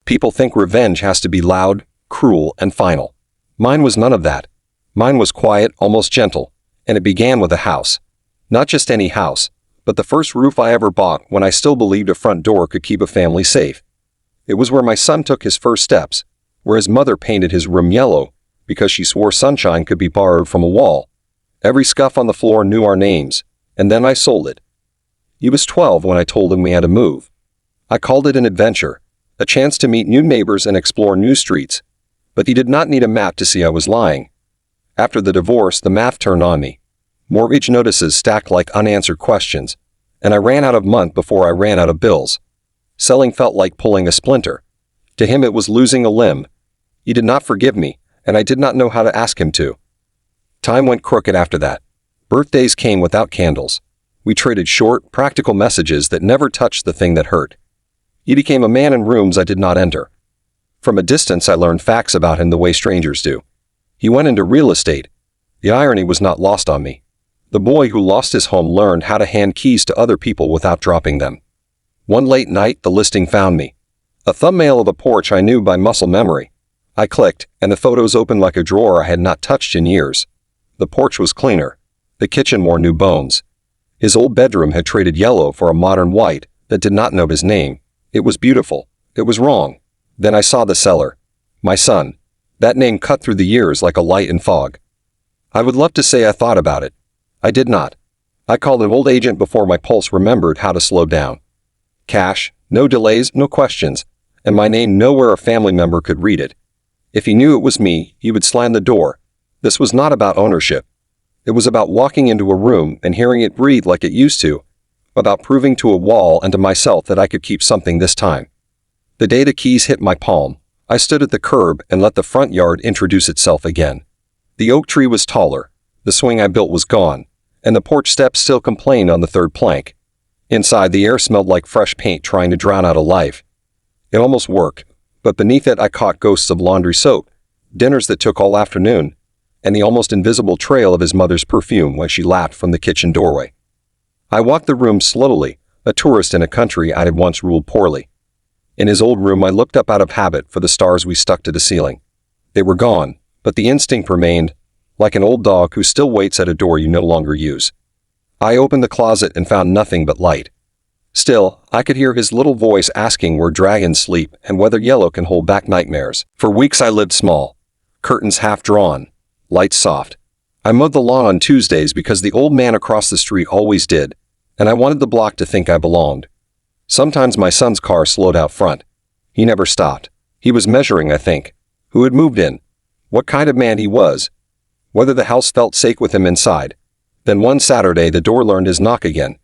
People think revenge has to be loud, cruel, and final. Mine was none of that. Mine was quiet, almost gentle, and it began with a house. Not just any house, but the first roof I ever bought when I still believed a front door could keep a family safe. It was where my son took his first steps, where his mother painted his room yellow because she swore sunshine could be borrowed from a wall. Every scuff on the floor knew our names, and then I sold it. He was 12 when I told him we had to move. I called it an adventure, a chance to meet new neighbors and explore new streets, but he did not need a map to see I was lying. After the divorce, the math turned on me. Mortgage notices stacked like unanswered questions, and I ran out of month before I ran out of bills. Selling felt like pulling a splinter. To him it was losing a limb. He did not forgive me, and I did not know how to ask him to. Time went crooked after that. Birthdays came without candles. We traded short, practical messages that never touched the thing that hurt. He became a man in rooms I did not enter. From a distance I learned facts about him the way strangers do. He went into real estate. The irony was not lost on me. The boy who lost his home learned how to hand keys to other people without dropping them. One late night, the listing found me. A thumbnail of a porch I knew by muscle memory. I clicked, and the photos opened like a drawer I had not touched in years. The porch was cleaner. The kitchen wore new bones. His old bedroom had traded yellow for a modern white that did not know his name. It was beautiful. It was wrong. Then I saw the seller. My son. That name cut through the years like a light in fog. I would love to say I thought about it. I did not. I called an old agent before my pulse remembered how to slow down. Cash, no delays, no questions, and my name nowhere a family member could read it. If he knew it was me, he would slam the door. This was not about ownership. It was about walking into a room and hearing it breathe like it used to, about proving to a wall and to myself that I could keep something this time. The day the keys hit my palm, I stood at the curb and let the front yard introduce itself again. The oak tree was taller, the swing I built was gone, and the porch steps still complained on the third plank. Inside, the air smelled like fresh paint trying to drown out a life. It almost worked, but beneath it I caught ghosts of laundry soap, dinners that took all afternoon, and the almost invisible trail of his mother's perfume when she laughed from the kitchen doorway. I walked the room slowly, a tourist in a country I had once ruled poorly. In his old room I looked up out of habit for the stars we stuck to the ceiling. They were gone, but the instinct remained, like an old dog who still waits at a door you no longer use. I opened the closet and found nothing but light. Still, I could hear his little voice asking where dragons sleep and whether yellow can hold back nightmares. For weeks I lived small. Curtains half drawn, lights soft. I mowed the lawn on Tuesdays because the old man across the street always did, and I wanted the block to think I belonged. Sometimes my son's car slowed out front. He never stopped. He was measuring, I think. Who had moved in? What kind of man he was? Whether the house felt safe with him inside. Then one Saturday the door learned his knock again.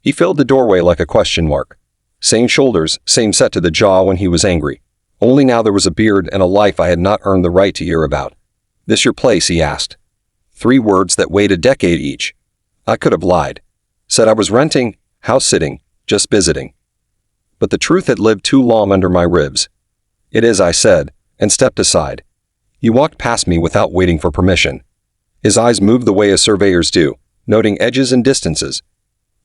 He filled the doorway like a question mark. Same shoulders, same set to the jaw when he was angry. Only now there was a beard and a life I had not earned the right to hear about. "This your place?" he asked. 3 words that weighed a decade each. I could have lied. Said I was renting, house-sitting, just visiting. But the truth had lived too long under my ribs. "It is," I said, and stepped aside. He walked past me without waiting for permission. His eyes moved the way a surveyor's do, noting edges and distances.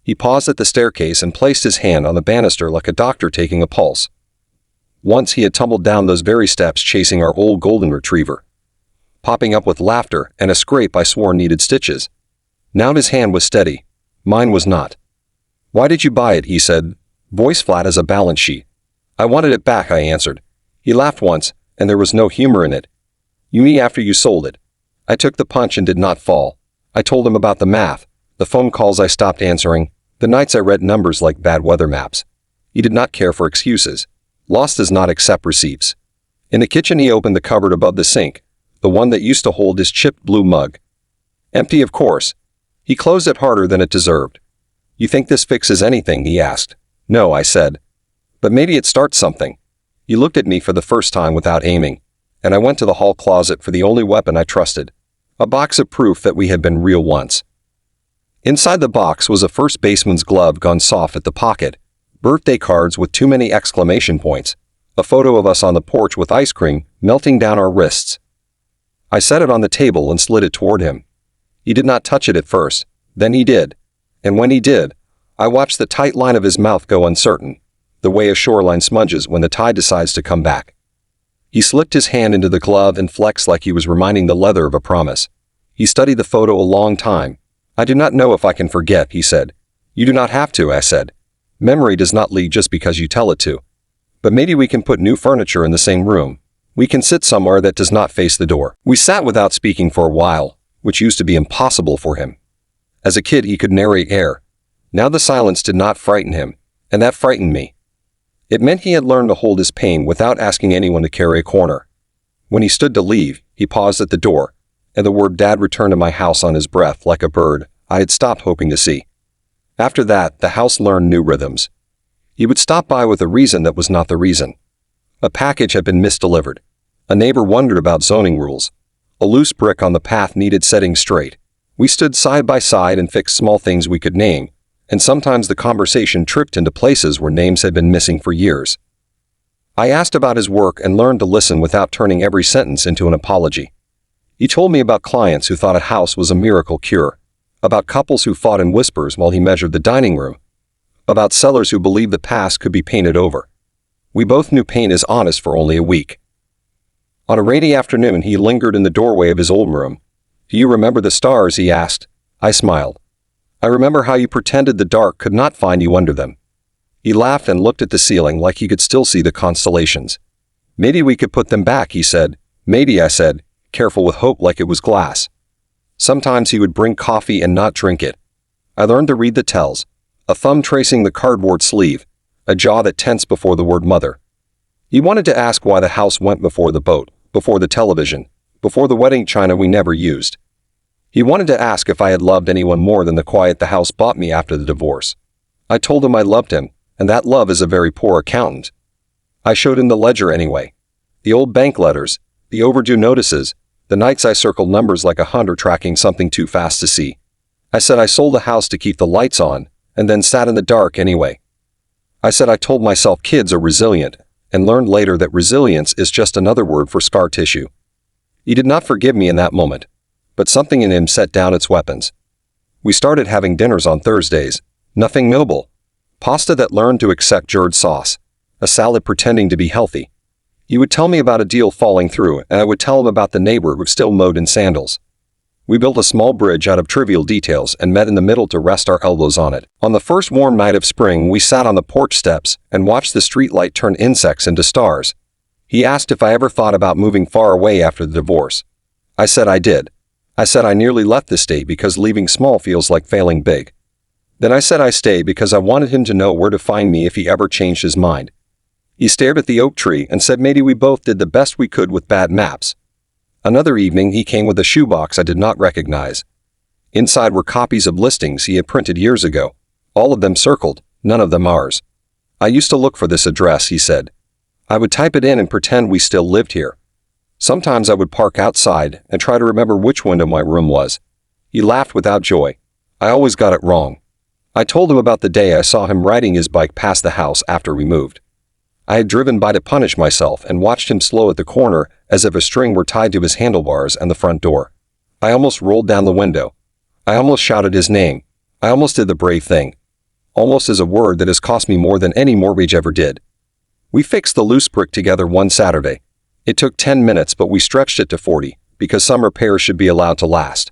He paused at the staircase and placed his hand on the banister like a doctor taking a pulse. Once he had tumbled down those very steps chasing our old golden retriever, popping up with laughter and a scrape I swore needed stitches. Now his hand was steady. Mine was not. "Why did you buy it?" he said, voice flat as a balance sheet. "I wanted it back," I answered. He laughed once, and there was no humor in it. "You mean after you sold it?" I took the punch and did not fall. I told him about the math, the phone calls I stopped answering, the nights I read numbers like bad weather maps. He did not care for excuses. Loss does not accept receipts. In the kitchen he opened the cupboard above the sink, the one that used to hold his chipped blue mug. Empty, of course. He closed it harder than it deserved. "You think this fixes anything?" he asked. "No," I said. "But maybe it starts something." He looked at me for the first time without aiming, and I went to the hall closet for the only weapon I trusted, a box of proof that we had been real once. Inside the box was a first baseman's glove gone soft at the pocket, birthday cards with too many exclamation points, a photo of us on the porch with ice cream melting down our wrists. I set it on the table and slid it toward him. He did not touch it at first, then he did, and when he did, I watched the tight line of his mouth go uncertain. the way a shoreline smudges when the tide decides to come back. He slipped his hand into the glove and flexed like he was reminding the leather of a promise. He studied the photo a long time. "I do not know if I can forget," he said. "You do not have to," I said. "Memory does not lead just because you tell it to. But maybe we can put new furniture in the same room. We can sit somewhere that does not face the door." We sat without speaking for a while, which used to be impossible for him. As a kid, he could narrate air. Now the silence did not frighten him, and that frightened me. It meant he had learned to hold his pain without asking anyone to carry a corner. When he stood to leave, he paused at the door, and the word "Dad" returned to my house on his breath like a bird I had stopped hoping to see. After that, the house learned new rhythms. He would stop by with a reason that was not the reason. A package had been misdelivered. A neighbor wondered about zoning rules. A loose brick on the path needed setting straight. We stood side by side and fixed small things we could name, and sometimes the conversation tripped into places where names had been missing for years. I asked about his work and learned to listen without turning every sentence into an apology. He told me about clients who thought a house was a miracle cure, about couples who fought in whispers while he measured the dining room, about sellers who believed the past could be painted over. We both knew pain is honest for only a week. On a rainy afternoon, he lingered in the doorway of his old room. "Do you remember the stars?" he asked. I smiled. "I remember how you pretended the dark could not find you under them." He laughed and looked at the ceiling like he could still see the constellations. "Maybe we could put them back," he said. "Maybe," I said, careful with hope like it was glass. Sometimes he would bring coffee and not drink it. I learned to read the tells, a thumb tracing the cardboard sleeve, a jaw that tensed before the word mother. He wanted to ask why the house went before the boat, before the television, before the wedding china we never used. He wanted to ask if I had loved anyone more than the quiet the house bought me after the divorce. I told him I loved him, and that love is a very poor accountant. I showed him the ledger anyway. The old bank letters, the overdue notices, the nights I circled numbers like a hunter tracking something too fast to see. I said I sold the house to keep the lights on, and then sat in the dark anyway. I said I told myself kids are resilient, and learned later that resilience is just another word for scar tissue. He did not forgive me in that moment, but something in him set down its weapons. We started having dinners on Thursdays, nothing noble. Pasta that learned to accept jarred sauce, a salad pretending to be healthy. He would tell me about a deal falling through, and I would tell him about the neighbor who still mowed in sandals. We built a small bridge out of trivial details and met in the middle to rest our elbows on it. On the first warm night of spring, we sat on the porch steps and watched the streetlight turn insects into stars. He asked if I ever thought about moving far away after the divorce. I said I did. I said I nearly left the state because leaving small feels like failing big. Then I said I stayed because I wanted him to know where to find me if he ever changed his mind. He stared at the oak tree and said maybe we both did the best we could with bad maps. Another evening, he came with a shoebox I did not recognize. Inside were copies of listings he had printed years ago, all of them circled, none of them ours. "I used to look for this address," he said. "I would type it in and pretend we still lived here. Sometimes I would park outside and try to remember which window my room was." He laughed without joy. I always got it wrong. I told him about the day I saw him riding his bike past the house after we moved. I had driven by to punish myself and watched him slow at the corner as if a string were tied to his handlebars and the front door. I almost rolled down the window. I almost shouted his name. I almost did the brave thing. Almost is a word that has cost me more than any mortgage ever did. We fixed the loose brick together one Saturday. It took 10 minutes, but we stretched it to 40 because some repairs should be allowed to last.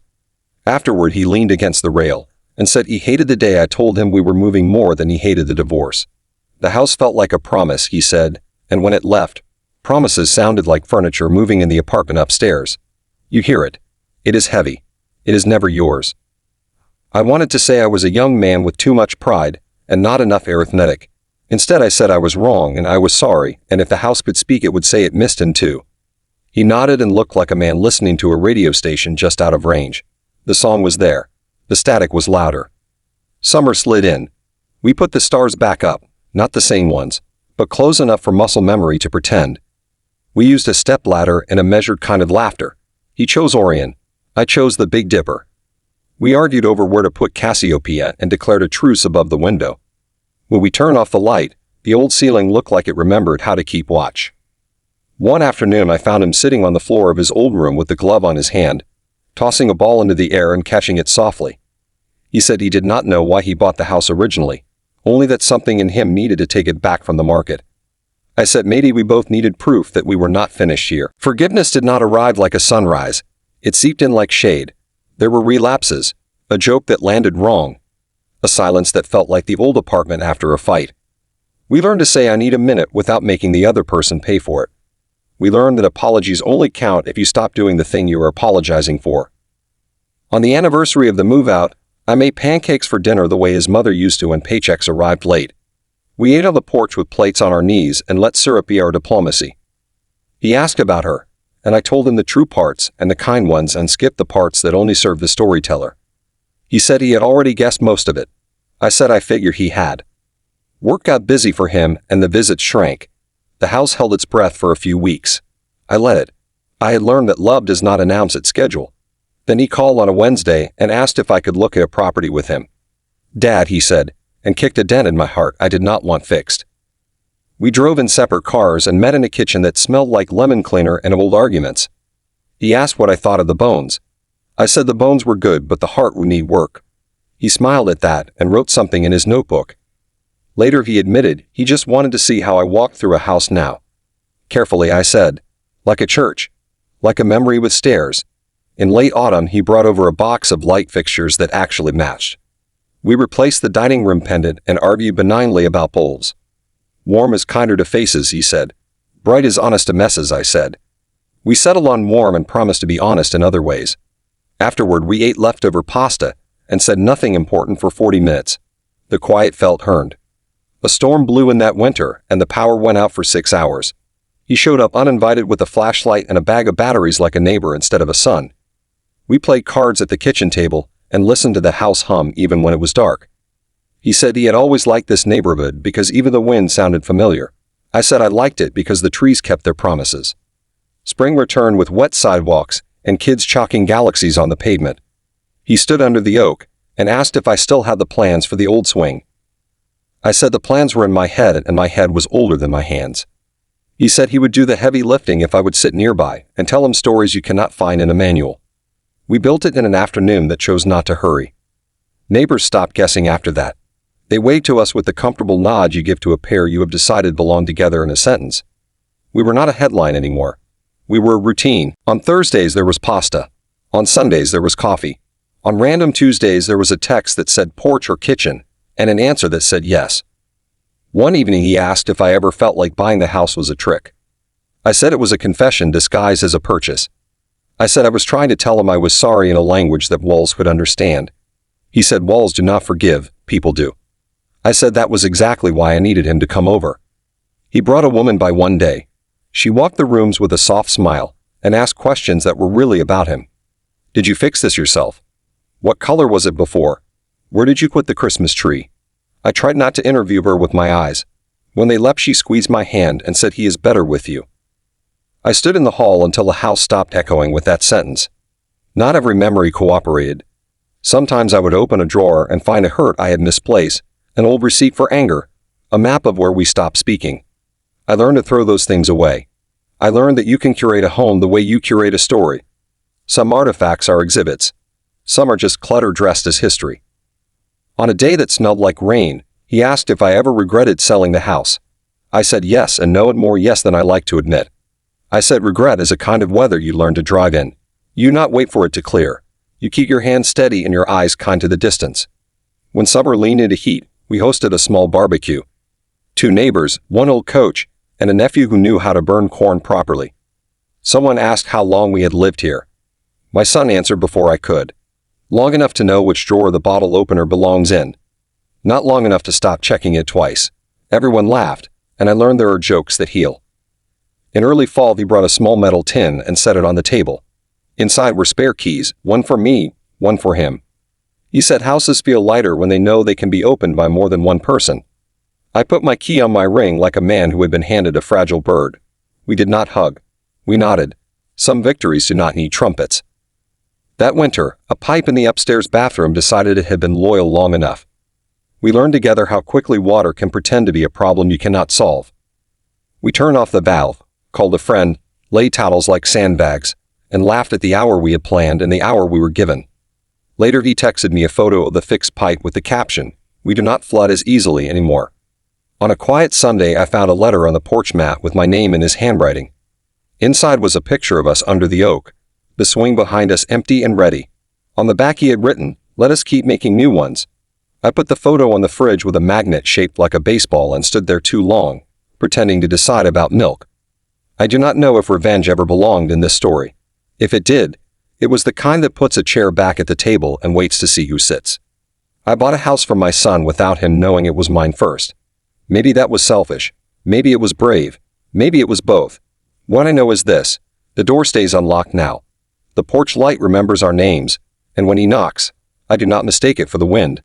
Afterward, he leaned against the rail and said he hated the day I told him we were moving more than he hated the divorce. The house felt like a promise, he said, and when it left, promises sounded like furniture moving in the apartment upstairs. You hear it. It is heavy. It is never yours. I wanted to say I was a young man with too much pride and not enough arithmetic. Instead, I said I was wrong and I was sorry, and if the house could speak, it would say it missed him too. He nodded and looked like a man listening to a radio station just out of range. The song was there. The static was louder. Summer slid in. We put the stars back up, not the same ones, but close enough for muscle memory to pretend. We used a stepladder and a measured kind of laughter. He chose Orion. I chose the Big Dipper. We argued over where to put Cassiopeia and declared a truce above the window. When we turned off the light, the old ceiling looked like it remembered how to keep watch. One afternoon, I found him sitting on the floor of his old room with the glove on his hand, tossing a ball into the air and catching it softly. He said he did not know why he bought the house originally, only that something in him needed to take it back from the market. I said maybe we both needed proof that we were not finished here. Forgiveness did not arrive like a sunrise. It seeped in like shade. There were relapses, a joke that landed wrong, a silence that felt like the old apartment after a fight. We learned to say I need a minute without making the other person pay for it. We learned that apologies only count if you stop doing the thing you are apologizing for. On the anniversary of the move-out, I made pancakes for dinner the way his mother used to when paychecks arrived late. We ate on the porch with plates on our knees and let syrup be our diplomacy. He asked about her, and I told him the true parts and the kind ones and skipped the parts that only served the storyteller. He said he had already guessed most of it. I said I figured he had. Work got busy for him and the visits shrank. The house held its breath for a few weeks. I let it. I had learned that love does not announce its schedule. Then he called on a Wednesday and asked if I could look at a property with him. Dad, he said, and kicked a dent in my heart I did not want fixed. We drove in separate cars and met in a kitchen that smelled like lemon cleaner and old arguments. He asked what I thought of the bones. I said the bones were good, but the heart would need work. He smiled at that and wrote something in his notebook. Later he admitted he just wanted to see how I walked through a house now. Carefully I said, like a church, like a memory with stairs. In late autumn he brought over a box of light fixtures that actually matched. We replaced the dining room pendant and argued benignly about bulbs. Warm is kinder to faces, he said. Bright is honest to messes, I said. We settled on warm and promised to be honest in other ways. Afterward we ate leftover pasta and said nothing important for 40 minutes. The quiet felt earned. A storm blew in that winter and the power went out for 6 hours. He showed up uninvited with a flashlight and a bag of batteries like a neighbor instead of a son. We played cards at the kitchen table and listened to the house hum even when it was dark. He said he had always liked this neighborhood because even the wind sounded familiar. I said I liked it because the trees kept their promises. Spring returned with wet sidewalks and kids chalking galaxies on the pavement. He stood under the oak and asked if I still had the plans for the old swing. I said the plans were in my head and my head was older than my hands. He said he would do the heavy lifting if I would sit nearby and tell him stories you cannot find in a manual. We built it in an afternoon that chose not to hurry. Neighbors stopped guessing after that. They waved to us with the comfortable nod you give to a pair you have decided belong together in a sentence. We were not a headline anymore. We were a routine. On Thursdays there was pasta. On Sundays there was coffee. On random Tuesdays there was a text that said porch or kitchen, and an answer that said yes. One evening he asked if I ever felt like buying the house was a trick. I said it was a confession disguised as a purchase. I said I was trying to tell him I was sorry in a language that walls could understand. He said walls do not forgive, people do. I said that was exactly why I needed him to come over. He brought a woman by one day. She walked the rooms with a soft smile and asked questions that were really about him. Did you fix this yourself? What color was it before? Where did you put the Christmas tree? I tried not to interview her with my eyes. When they left she squeezed my hand and said he is better with you. I stood in the hall until the house stopped echoing with that sentence. Not every memory cooperated. Sometimes I would open a drawer and find a hurt I had misplaced, an old receipt for anger, a map of where we stopped speaking. I learned to throw those things away. I learned that you can curate a home the way you curate a story. Some artifacts are exhibits. Some are just clutter dressed as history. On a day that smelled like rain, he asked if I ever regretted selling the house. I said yes and no and more yes than I like to admit. I said regret is a kind of weather you learn to drive in. You not wait for it to clear. You keep your hands steady and your eyes kind to the distance. When summer leaned into heat, we hosted a small barbecue. 2 neighbors, 1 old coach, and a nephew who knew how to burn corn properly. Someone asked how long we had lived here. My son answered before I could. Long enough to know which drawer the bottle opener belongs in. Not long enough to stop checking it twice. Everyone laughed, and I learned there are jokes that heal. In early fall he brought a small metal tin and set it on the table. Inside were spare keys, 1 for me, 1 for him. He said houses feel lighter when they know they can be opened by more than one person. I put my key on my ring like a man who had been handed a fragile bird. We did not hug. We nodded. Some victories do not need trumpets. That winter, a pipe in the upstairs bathroom decided it had been loyal long enough. We learned together how quickly water can pretend to be a problem you cannot solve. We turned off the valve, called a friend, laid towels like sandbags, and laughed at the hour we had planned and the hour we were given. Later he texted me a photo of the fixed pipe with the caption, We do not flood as easily anymore. On a quiet Sunday, I found a letter on the porch mat with my name in his handwriting. Inside was a picture of us under the oak, the swing behind us empty and ready. On the back he had written, "Let us keep making new ones." I put the photo on the fridge with a magnet shaped like a baseball and stood there too long, pretending to decide about milk. I do not know if revenge ever belonged in this story. If it did, it was the kind that puts a chair back at the table and waits to see who sits. I bought a house for my son without him knowing it was mine first. Maybe that was selfish. Maybe it was brave. Maybe it was both. What I know is this: the door stays unlocked now. The porch light remembers our names, and when he knocks, I do not mistake it for the wind.